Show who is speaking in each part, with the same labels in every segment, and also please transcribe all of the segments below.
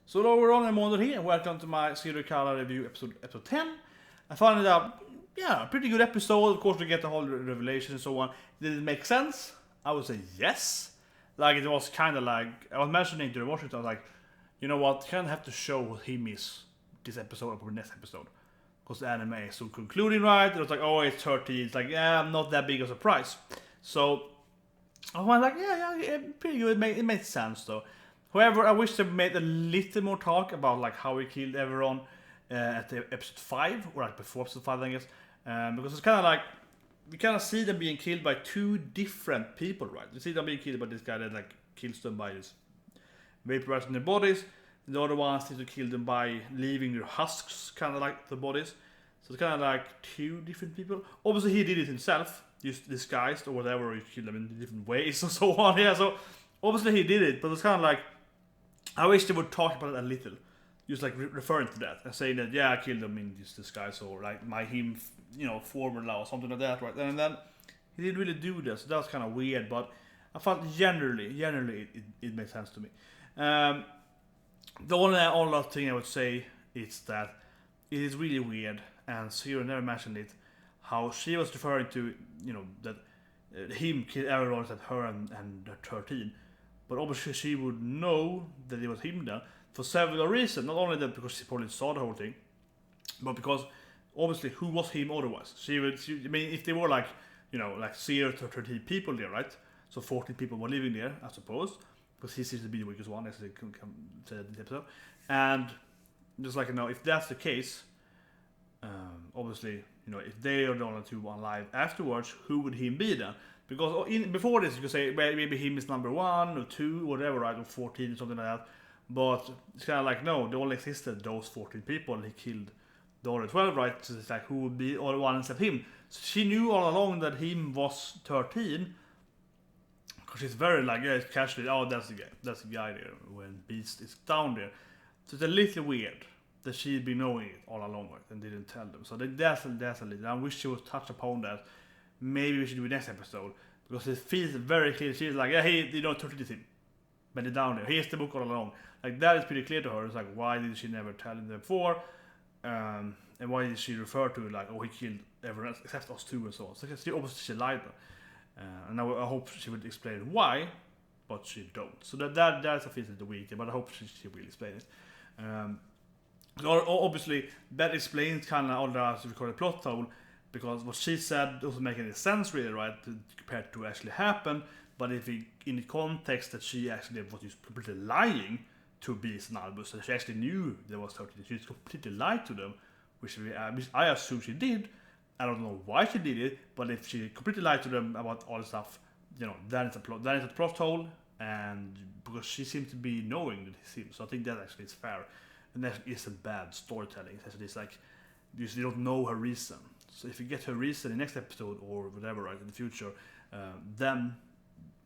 Speaker 1: So hello everyone, I'm Mondo here, and welcome to my serial killer review episode 10. I found it a pretty good episode. Of course, we get the whole revelation and so on. Did it make sense? I would say yes. Like, it was kind of like, I was mentioning to the watchers, I was like, you know what, kind of have to show what he missed this episode or the next episode. Because the anime is so concluding, right? It was like, oh, it's 30, it's like, not that big of a surprise. So, I was like, pretty good, it made sense though. However, I wish they made a little more talk about like how we killed everyone at the episode 5, or like before episode 5, I guess. Because it's kind of like, we kind of see them being killed by two different people, right? You see them being killed by this guy that like kills them by this vaporizing their bodies. The other ones need to kill them by leaving their husks, kind of like the bodies. So it's kind of like two different people. Obviously, he did it himself, just disguised or whatever, or he killed them in different ways and so on. Yeah, so obviously he did it, but it's kind of like, I wish they would talk about it a little, just like referring to that and saying that I killed him in this disguise, or like formula or something like that, right? And then he didn't really do this, so that was kind of weird. But I felt generally it made sense to me. The only other thing I would say is that it is really weird, and Zero never mentioned it, how she was referring to that him killed everyone except her and 13. But obviously she would know that it was him then, for several reasons. Not only that because she probably saw the whole thing, but because obviously who was him otherwise? I mean, if they were like 0 to 13 people there, right? So 14 people were living there, I suppose, because he seems to be the weakest one, as they can say in this episode. And just like, if that's the case, obviously, if they are the only two alive afterwards, who would him be then? Because before this, you could say maybe him is number 1 or 2, whatever, right, or 14 or something like that. But it's kind of like, no, they only existed those 14 people, and he killed the other 12, right? So it's like, who would be all one except him? So she knew all along that him was 13, because she's very like, casually, oh, that's the guy there when Beast is down there. So it's a little weird that she'd be knowing it all along, right, and didn't tell them. So that's a little. I wish she would touch upon that. Maybe we should do it next episode, because it feels very clear. She's like, he totally did him, but they're down there. Here's the book all along. Like, that is pretty clear to her. It's like, why did she never tell him before? And why did she refer to like, oh, he killed everyone else except us two and so on? So obviously she lied. And I hope she would explain why, but she don't. So that's a bit of the week, but I hope she will explain it. Obviously, that explains kind of all the recorded plot hole, because what she said doesn't make any sense really, right, compared to what actually happened. But if in the context that she actually was just completely lying to Beast and Albus, that she actually knew there was 13, she just completely lied to them, which I assume she did. I don't know why she did it, but if she completely lied to them about all the stuff, that is a plot hole, and because she seems to be knowing that he's him. So I think that actually is fair, and that isn't bad storytelling. It's like, you don't know her reason. So if you get her reason in the next episode or whatever, right, in the future, then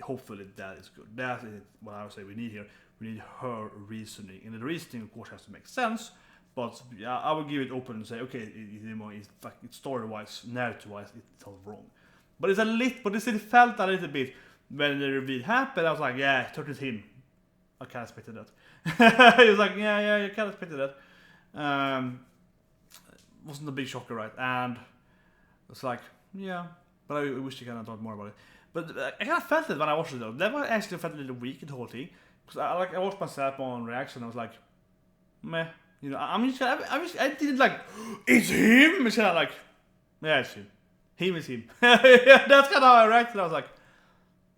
Speaker 1: hopefully that is good. That is what I would say we need here. We need her reasoning, and the reasoning, of course, has to make sense. But I would give it open and say, okay, it's story-wise, narrative-wise, it's all wrong. But it felt a little bit when the reveal happened. I was like, it turned to him. I kind of expected that. He was like, you kind of expected that. Wasn't a big shocker, right? And it's like, but I wish you kind of thought more about it. But I kind of felt it when I watched it though. That one actually felt a little weak, the whole thing, because I watched myself on reaction. I was like, meh, I didn't like, it's him. It's kind of like, it's him. Him is him. That's kind of how I reacted. I was like,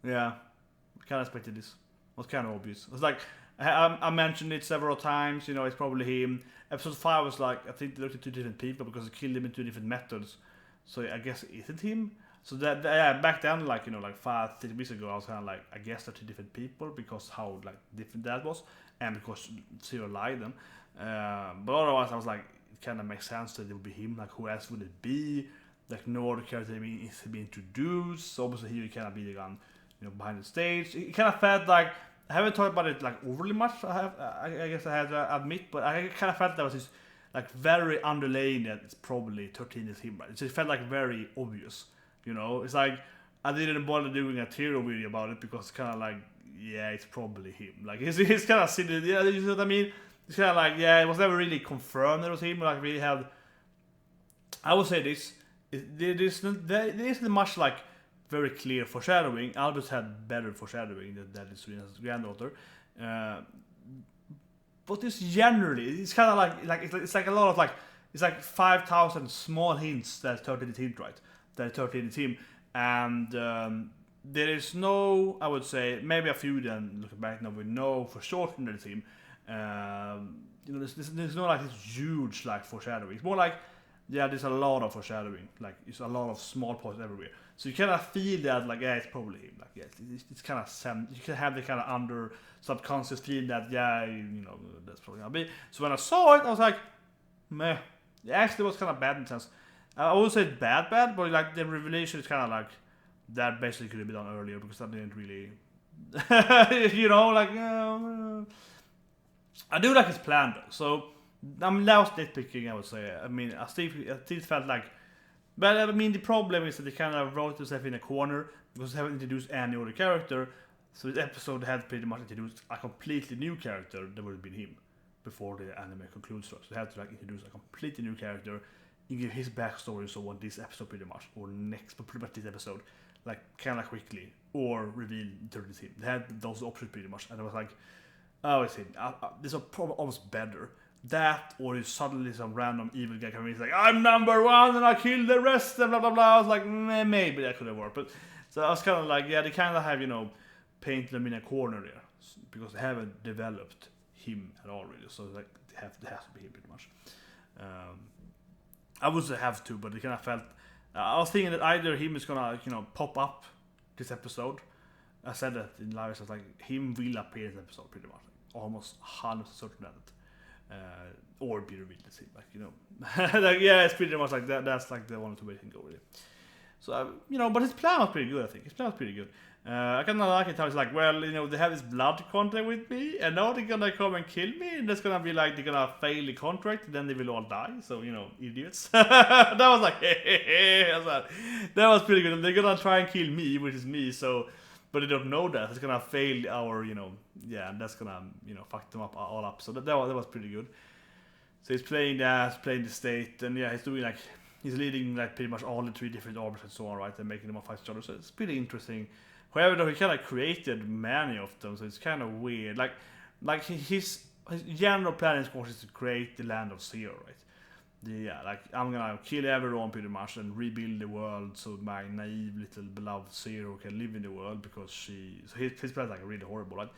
Speaker 1: I kind of expected this. It was kind of obvious. It was like, I mentioned it several times. It's probably him. Episode 5 was like, I think they looked at 2 different people because they killed him in 2 different methods. So I guess it isn't him. So that back then, like 5-6 weeks ago, I was kind of like, I guess they're 2 different people because how like different that was, and because Zero lied them. But otherwise, I was like, it kind of makes sense that it would be him. Like, who else would it be? Like, no other character is to be introduced. So obviously, he would kind of be the gun, behind the stage. It kind of felt like, I haven't talked about it like overly much. I guess I have to admit, but I kind of felt that was just like very underlying that it's probably 13 is him, right? It just felt like very obvious, It's like I didn't bother doing a theory video about it because it's kind of like, it's probably him. Like it's kind of silly, you know what I mean? it's kind of like, yeah, it was never really confirmed that it was him. Like we had, I would say this, there isn't much like very clear foreshadowing. Albus had better foreshadowing than that is Serena's granddaughter. But it's generally, it's kind of like it's like a lot of like, it's like 5,000 small hints that 13 team, right? That 13 team, and there is no, I would say, maybe a few then looking back now we know for sure from the team. You know, there's no like this huge like foreshadowing. It's more like, yeah, there's a lot of foreshadowing. Like it's a lot of small points everywhere. So you kind of feel that like, yeah, it's probably him. Like, yeah, it's kind of you can have the kind of under subconscious feeling that, yeah, you know, that's probably gonna be. So when I saw it, I was like, meh. It actually was kind of bad in sense. I would say bad, but like the revelation is kind of like that basically could have been done earlier because that didn't really, you know, like I do like his plan though. So I'm now nitpicking, I would say. I mean, I still felt like, but I mean the problem is that they kind of wrote themselves in a corner because they haven't introduced any other character. So this episode had pretty much introduced a completely new character that would have been him before the anime concludes. So they had to like introduce a completely new character and give his backstory, so on this episode pretty much, or next, but pretty much this episode, like kind of quickly, or reveal to the team. They had those options pretty much, and I was like, oh, it's him. This is probably almost better. That, or is suddenly some random evil guy coming in, he's like, I'm number one and I kill the rest, and blah blah blah. I was like, maybe that could have worked, but so I was kind of like, yeah, they kind of have, you know, painted them in a corner there because they haven't developed him at all really. So like they have to be him pretty much. I would say have to, but they kind of felt. I was thinking that either him is gonna, you know, pop up this episode. I said that in live. I was like, him will appear in the episode pretty much, like, almost 100% certain that it, or be revealed. It seems like, you know, like, yeah, it's pretty much like that. That's like the one or two way thing go really. So you know, but his plan was pretty good. I think his plan was pretty good. I kind of like it how it's like, well, you know, they have this blood contract with me, and now they're gonna come and kill me, and that's gonna be like they're gonna fail the contract, and then they will all die. So, you know, idiots. That was like, that was pretty good. And they're gonna try and kill me, which is me. So, but they don't know that it's gonna fail our, you know, yeah, and that's gonna, you know, fuck them up all up. So that was pretty good. So he's playing that, playing the state, and yeah, he's doing like, he's leading like pretty much all the 3 different orbits and so on, right, and making them all fight each other. So it's pretty interesting. However, though, he kind of created many of them, so it's kind of weird. Like his general plan, of course, is to create the land of Zero, right? Yeah, like I'm gonna kill everyone pretty much and rebuild the world so my naive little beloved Zero can live in the world because she. So his plan is like really horrible, right?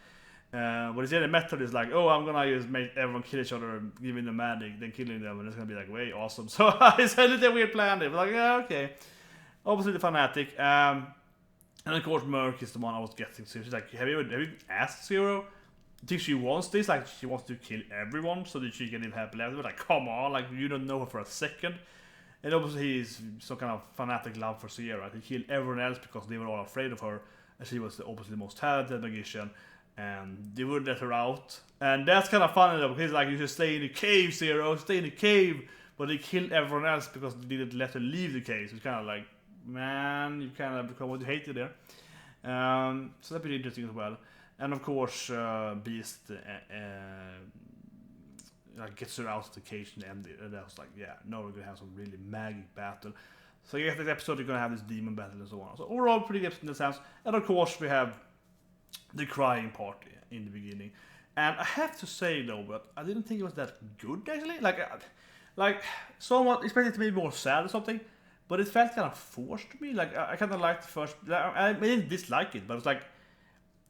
Speaker 1: But his other method is like, oh, I'm gonna just make everyone kill each other and giving them magic, then killing them, and it's gonna be like way awesome. So it's a little weird plan there, but like, yeah, okay. Obviously the fanatic. And of course, Merc is the one I was getting to. She's like, have you asked Zero? I think she wants this, like she wants to kill everyone so that she can live happily after. But like, come on, like you don't know her for a second. And obviously he's some kind of fanatic love for Zero. Right? He killed everyone else because they were all afraid of her, and she was obviously the most talented magician, and they wouldn't let her out. And that's kind of funny though, because like, you should stay in the cave, Zero, stay in the cave. But they killed everyone else because they didn't let her leave the cave. So it's kind of like, man, you kind of become what you hated there. So that'd be interesting as well. And of course, Beast gets her out of the cage and end it. And I was like, yeah, now we're gonna have some really magic battle. So I guess this episode you're gonna have this demon battle and so on. So overall, pretty good in the sense. And of course, we have the crying party in the beginning. And I have to say though, but I didn't think it was that good actually. Like somewhat expected to be more sad or something. But it felt kind of forced to me. Like I kind of liked the first. I didn't dislike it, but it was like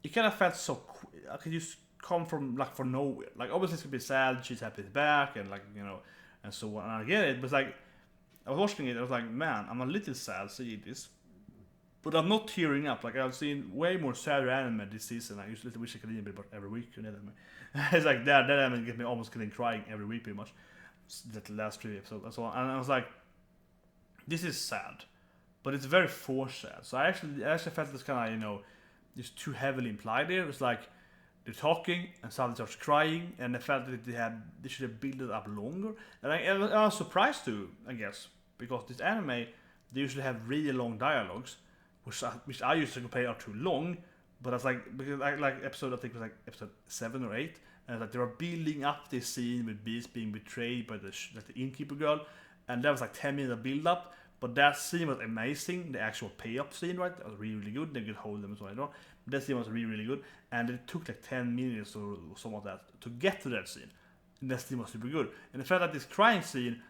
Speaker 1: it kind of felt so. I could just come from like for nowhere. Like obviously it's gonna be sad. She's happy to be back, and like, you know, and so on. And I get it, but it's like I was watching it. I was like, man, I'm a little sad seeing this, but I'm not tearing up. Like I've seen way more sadder anime this season. I usually wish I could even about every week. It's like that anime gets me almost getting crying every week, pretty much. That last 3 episodes and so on. And I was like, this is sad, but it's very forced sad. So I actually felt this kind of, you know, just too heavily implied there. It was like they're talking and suddenly starts crying, and I felt that they should have built it up longer. And I was surprised too, I guess, because this anime they usually have really long dialogues, which I used to compare are too long. But I was like, because like episode, I think it was like episode 7 or 8, And like they were building up this scene with Beast being betrayed by the innkeeper girl, and that was like 10 minutes of build up. But that scene was amazing. The actual payoff scene, right? That was really, really good. They could hold them and so on. But that scene was really, really good. And it took like 10 minutes or something like that to get to that scene. And that scene was super good. And the fact that this crying scene,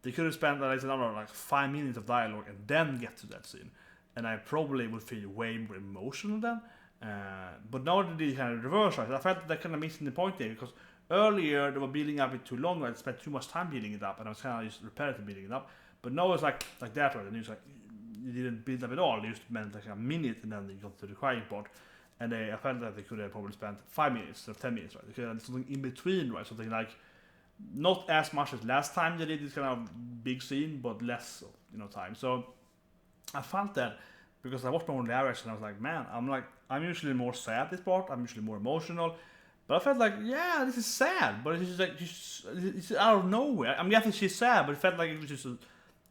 Speaker 1: they could have spent like 5 minutes of dialogue and then get to that scene. And I probably would feel way more emotional then. But now they did kind of reverse, right? I felt that they're kind of missing the point there, because earlier they were building up it too long. I spent too much time building it up, and I was kind of just repetitive building it up. But now it's like that, right? And it's like you didn't build up at all. You just meant like a minute, and then you got to the crying part. And I felt that they could have probably spent 5 minutes or 10 minutes, right? They could have something in between, right? Something like not as much as last time they did this kind of big scene, but less, time. So I felt that because I watched my own lyrics and I was like, man, I'm usually more sad this part. I'm usually more emotional. But I felt like, yeah, this is sad, but it's just like it's out of nowhere. I'm guessing she's sad, but it felt like it was just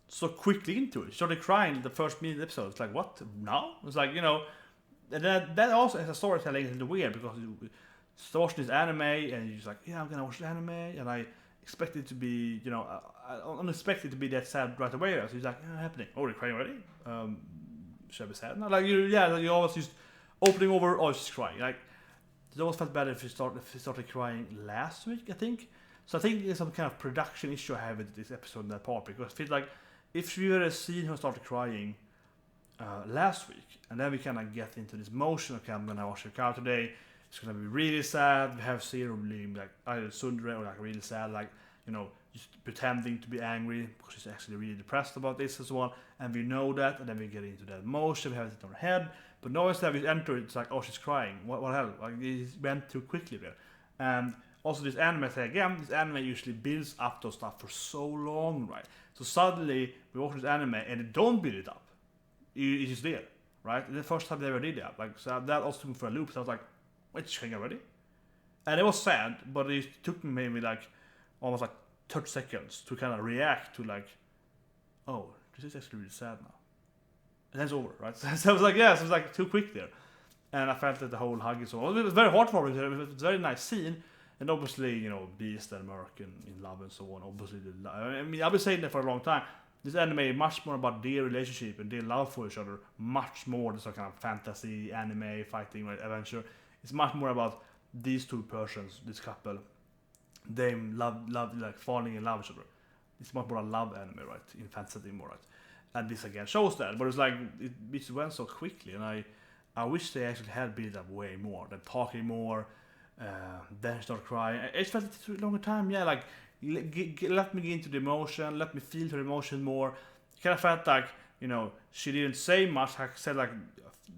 Speaker 1: so quickly into it. She started crying the first minute of the episode. It's like, what? Now? It's like, and that also as a storytelling is weird, because you start watching this anime and you're just like, yeah, I'm gonna watch the anime, and I expect it to be, I don't expect it to be that sad right away. So he's like, yeah, happening. Oh, they're crying already? Should I be sad? No, like you always just opening over, oh, she's crying. Like, it always felt better if she started crying last week, I think. So I think there's some kind of production issue I have with this episode in that part, because it feels like if we were to see her started crying last week, and then we kind of get into this motion, okay, I'm gonna watch her car today, it's gonna be really sad, we have Zero being like either Sundre or like really sad, like, just pretending to be angry because she's actually really depressed about this and so on, and we know that, and then we get into that emotion, we have it in our head, but now instead we enter it, it's like, oh, she's crying, what hell, like it went too quickly there. And also this anime thing, again, this anime usually builds up those stuff for so long, right? So suddenly we watch this anime and it don't build it up, it's just there, right? And the first time they ever did that, like, so that also took me for a loop, so I was like, wait, she's crying already? And it was sad, but it took me maybe like almost like 30 seconds to kind of react to like, oh, this is actually really sad now. And then it's over, right? So I was like, yeah, so it was like too quick there. And I felt that the whole hug is so, it was very hard for me, it was a very nice scene. And obviously, Beast and Merc in love and so on, obviously, I've been saying that for a long time. This anime is much more about their relationship and their love for each other, much more than some kind of fantasy, anime, fighting, right, adventure. It's much more about these two persons, this couple, them love, like falling in love with each other. It's much more a love anime, right? In fantasy more, right? And this again shows that, but it's like it went so quickly, and I wish they actually had built up way more, them talking more, then start crying. It felt it took a longer time, yeah. Like let me get into the emotion, let me feel her emotion more. It kind of felt like she didn't say much. I said like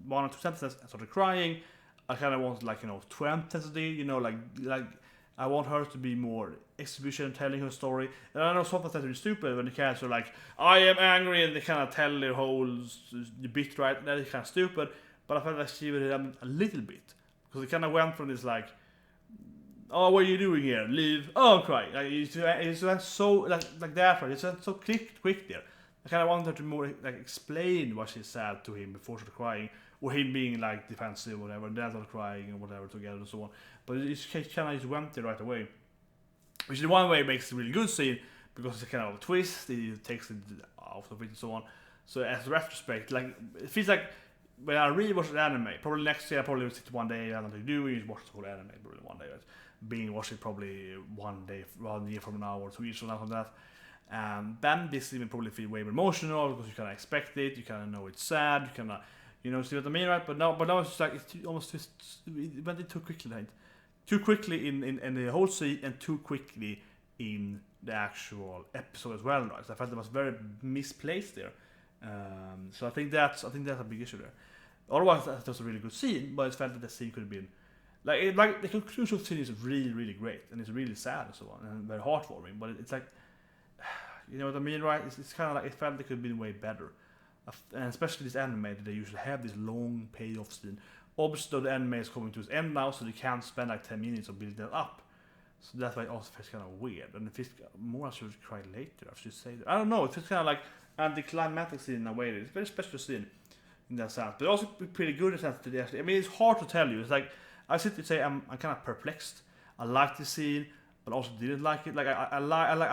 Speaker 1: 1 or 2 sentences and started crying. I kind of wanted like 20 sentences, like I want her to be more exhibition, telling her story. And I know sometimes that's really stupid when the characters are like, I am angry, and they kind of tell their whole bit, right? That is kind of stupid. But I felt like she would have a little bit, because it kind of went from this like, oh, what are you doing here? Leave. Oh, I'm crying. Like it's went so like that, right? It's went so quick there. I kind of wanted her to more like explain what she said to him before she started crying, or him being like defensive or whatever, and then started crying and whatever together and so on. But it kind of just went there right away, which in one way makes a really good scene, because it's kind of a twist. It takes it out of it and so on. So as a retrospect, like it feels like when I rewatch the anime, probably next year I probably will sit one day and nothing to do, and watch the whole anime probably one day. Right? Being watch it probably 1 year from now or 2 years from now from that. Then this even probably feel way more emotional, because you kind of expect it, you kind of know it's sad, you kind of see what I mean, right? But now it's just like it went too quickly, right? Too quickly in the whole scene, and too quickly in the actual episode as well, right? So I felt it was very misplaced there. So I think that's a big issue there. Otherwise, that was a really good scene, but it felt that the scene could have been like the conclusion scene is really, really great, and it's really sad and so on, and very heartwarming. But it's like, you know what I mean, right? It's kind of like it felt it could have been way better, and especially this anime that they usually have this long payoff scene. Obviously, the anime is coming to its end now, so they can't spend like 10 minutes of building that up. So that's why it also feels kind of weird. And it feels more I should cry later, I should say that. I don't know, it feels kind of like anticlimactic scene in a way. It's a very special scene in that sense. But also pretty good in the sense that they actually, I mean, it's hard to tell you. It's like, I sit and say I'm kind of perplexed. I liked the scene, but also didn't like it. Like I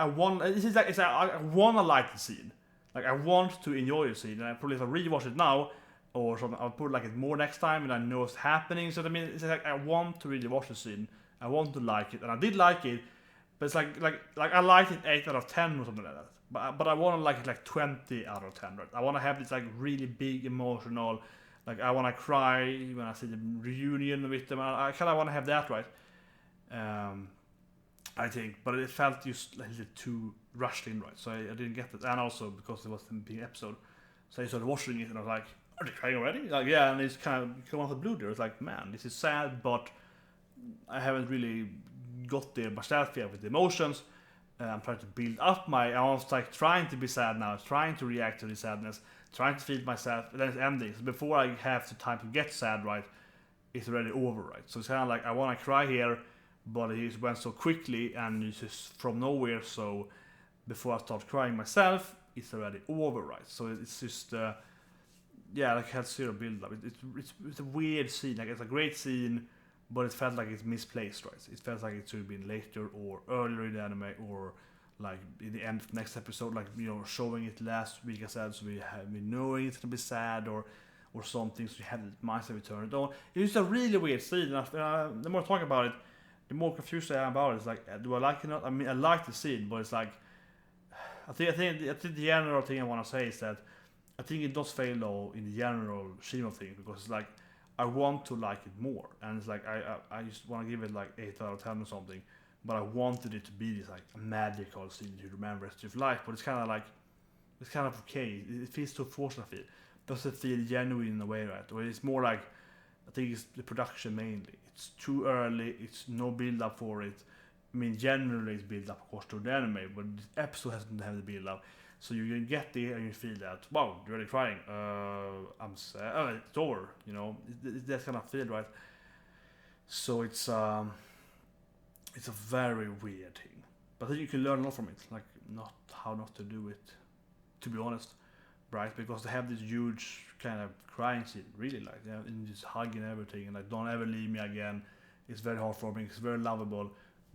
Speaker 1: want. I wanna like the scene. Like I want to enjoy the scene, and I probably if I rewatch it now or something, I'll put like it more next time, and I know what's happening. So I mean, it's like I want to really watch the scene. I want to like it, and I did like it. But it's like I liked it 8 out of 10 or something like that. But I want to like it like 20 out of 10, right? I want to have this like really big emotional, like I want to cry when I see the reunion with them. I kind of want to have that, right? I think, but it felt just a little too rushed in, right? So I didn't get it, and also because it was the big episode, so I started watching it and I was like, "Are they crying already?" Like, yeah, and it's kind of come out of the blue there. It's like, man, this is sad, but I haven't really got there myself yet with the emotions. I'm trying to build up I was like trying to be sad now, trying to react to the sadness, trying to feel myself, and then it's ending. So before I have the time to get sad, right, it's already over, right? So it's kind of like I want to cry here, but it just went so quickly and it's just from nowhere. So before I start crying myself, it's already over, right? So it's just yeah, like it had zero build up. It's a weird scene. Like it's a great scene, but it felt like it's misplaced, right? It felt like it should have been later or earlier in the anime, or like in the end of the next episode, like, you know, showing it last week, I said, so we have been knowing it's gonna be sad or something, so you have the mindset return it on. It's a really weird scene, and the more I talk about it, the more confused I am about it. It's like, do I like it or not? I mean, I like the scene, but it's like, I think the general thing I want to say is that I think it does fail though in the general scheme of things, because it's like, I want to like it more, and it's like I just want to give it like 8 out of 10 or something, but I wanted it to be this like magical scene to remember rest of your life. But it's kind of like, it's kind of okay. It feels too forced. I feel does it feel genuine in a way, right? Or it's more like, I think it's the production mainly. It's too early. It's no build up for it. I mean, generally it's build up of course to the anime, but this episode hasn't had the build up. So you can get there and you feel that, wow, you're really crying. I'm sad. Oh, it's over. You know, it's that kind of feel, right? So it's a very weird thing, but I think you can learn a lot from it, like not how not to do it, to be honest, right? Because they have this huge kind of crying scene, really, like, yeah, and just hugging everything, and like, don't ever leave me again. It's very heartwarming. It's very lovable,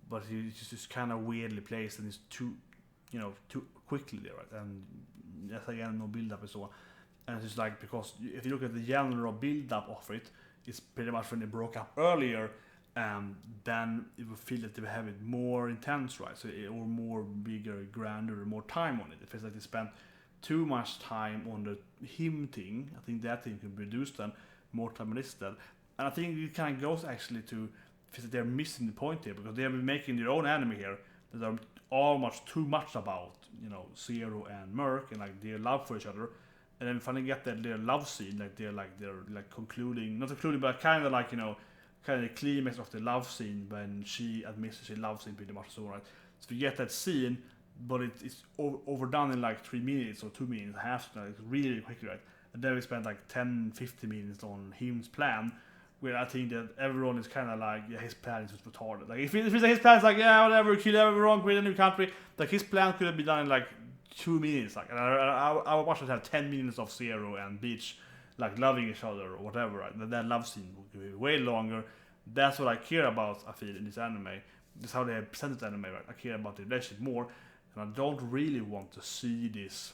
Speaker 1: but it's just kind of weirdly placed, and it's too quickly there, right? And yes, again, no build up and so on. And it's just like, because if you look at the general build up of it, it's pretty much when they broke up earlier, then it would feel that they would have it more intense, right? So or more bigger, grander, more time on it. It feels like they spent too much time on the him thing. I think that thing can be reduced then, more time on this then. And I think it kind of goes actually to feel that they're missing the point here, because they have been making their own anime here that are almost too much about, you know, Zero and Merc and like their love for each other, and then finally get that their love scene, like they're concluding, not concluding, but kind of like, you know, kind of the climax of the love scene when she admits she loves him pretty much, so right. So you get that scene, but it's overdone in like 3 minutes or 2 minutes, half, like really quickly, right? And then we spent like 10-15 minutes on him's plan, where I think that everyone is kind of like, yeah, his plan is just retarded. Like if it's like his plan is like, yeah, whatever, kill everyone, create a new country. Like his plan could have been done in like 2 minutes. Like, and I would watch it have 10 minutes of Zero and Beach like loving each other or whatever. Right? That love scene would be way longer. That's what I care about. I feel in this anime. That's how they have presented the anime. Right? I care about the relationship more, and I don't really want to see this.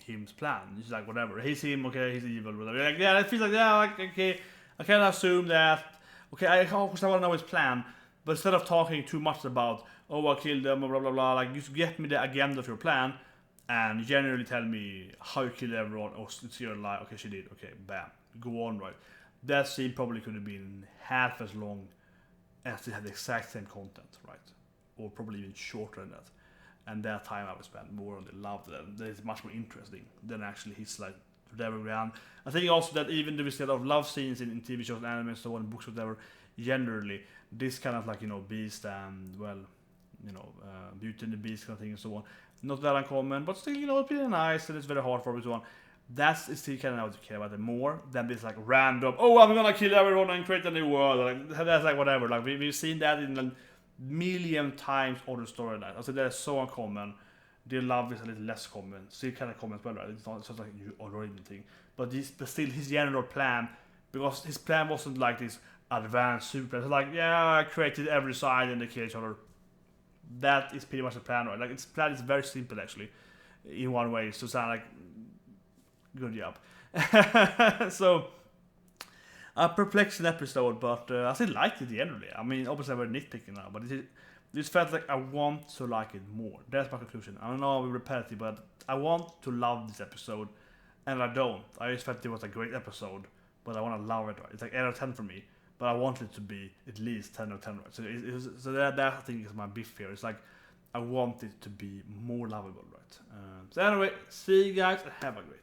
Speaker 1: Him's plan. It's like, whatever. He's him, okay, he's evil, whatever. Like, yeah, it feels like, yeah, like, okay, I can assume that, okay, I want to know his plan, but instead of talking too much about, oh, I killed them, blah, blah, blah, like, just get me the agenda of your plan, and generally tell me how you killed everyone, or it's your lie, okay, she did, okay, bam, go on, right. That scene probably could have been half as long as it had the exact same content, right, or probably even shorter than that. And that time I would spend more on the love that is much more interesting than actually his like whatever ground. I think also that even though we see a lot of love scenes in TV shows and anime and so on, books, whatever, generally this kind of like, you know, Beast and, well, you know, Beauty and the Beast kind of thing and so on, not that uncommon, but still, you know, it's pretty nice and it's very hard for me and so on. That's still kind of how to care about it more than this like random, oh, I'm gonna kill everyone and create a new world. Like that's like whatever. Like we've seen that in like million times other storyline. Also, that is so uncommon. Their love is a little less common. Still kind of common as well, right? It's not just like you already thing. But still his general plan, because his plan wasn't like this, advanced super. So like, yeah, I created every side and they kill each other. That is pretty much the plan, right? Like, its plan is very simple actually, in one way. So sound like good job. So a perplexing episode, but I still liked it generally. I mean, obviously I'm very nitpicking now, but it just felt like I want to like it more. That's my conclusion. I don't know, I'm repetitive, but I want to love this episode, and I don't. I just felt it was a great episode, but I want to love it. Right? It's like 8 out of 10 for me, but I want it to be at least 10 out of 10. Right? So that I think is my beef here. It's like I want it to be more lovable, right? So anyway, see you guys and have a great